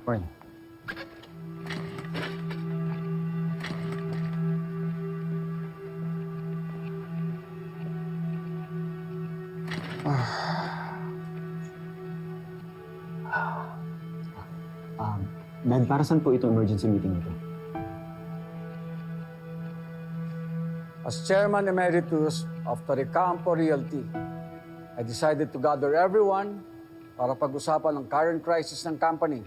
Morning. Dad, para saan po itong emergency meeting ito? As Chairman Emeritus of Torrecampo Realty, I decided to gather everyone para pag-usapan ang current crisis ng company,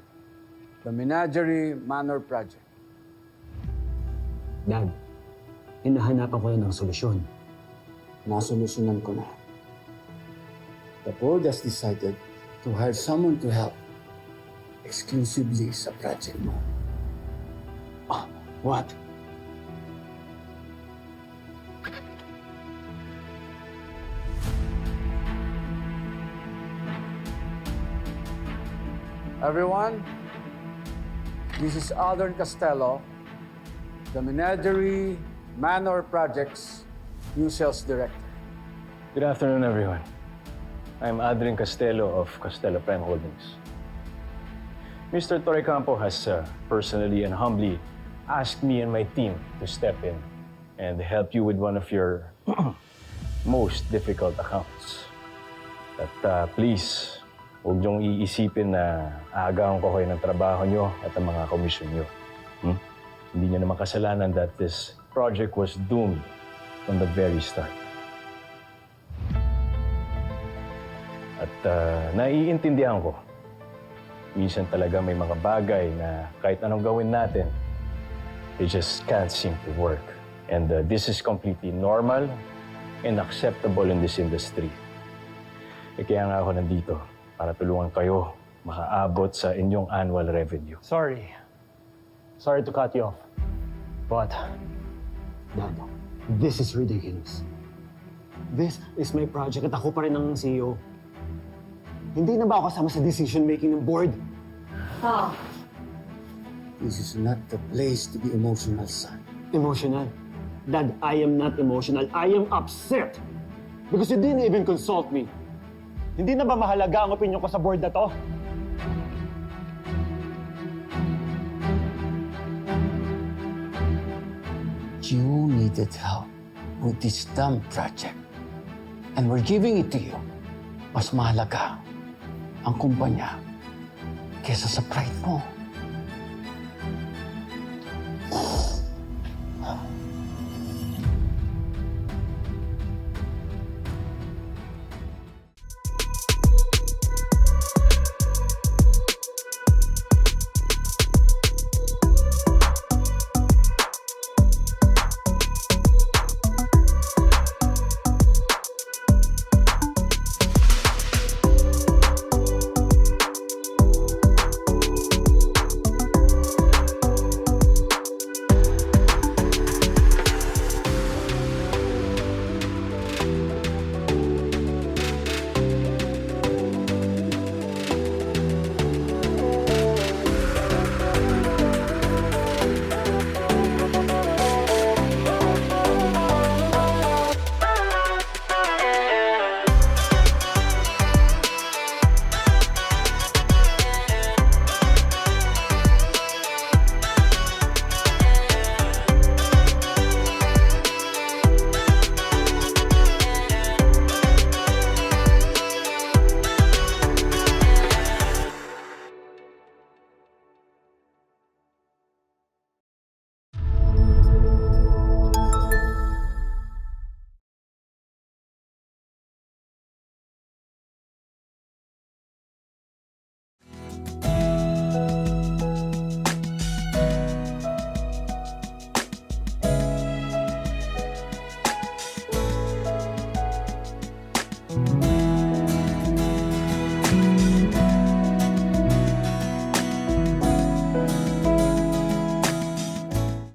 the Menagerie Manor Project. Dad, hinahanapan ko na ng solusyon. Nasolusyonan ko na. The board has decided to hire someone to help exclusively sa project mo. What? Everyone, this is Aldrin Castello, the Menagerie Manor Project's new sales director. Good afternoon, everyone. I'm Adrian Castello of Castello Prime Holdings. Mr. Torrecampo has personally and humbly asked me and my team to step in and help you with one of your most difficult accounts. At please, huwag niyong iisipin na aagawan ko kayo ng trabaho niyo at ang mga komisyon niyo. Hindi niyo naman kasalanan that this project was doomed from the very start. At naiintindihan ko, minsan talaga may mga bagay na kahit anong gawin natin, they just can't seem to work. And this is completely normal and acceptable in this industry. Kaya nga ako nandito para tulungan kayo makaabot sa inyong annual revenue. Sorry to cut you off. But, Dad, this is ridiculous. This is my project at ako pa rin ang CEO. Hindi na ba ako kasama sa decision-making ng board? This is not the place to be emotional, son. Emotional? Dad, I am not emotional. I am upset. Because you didn't even consult me. Hindi na ba mahalaga ang opinion ko sa board na to? You needed help with this dumb project. And we're giving it to you. Mas mahalaga ang kumpanya kesa sa pride mo.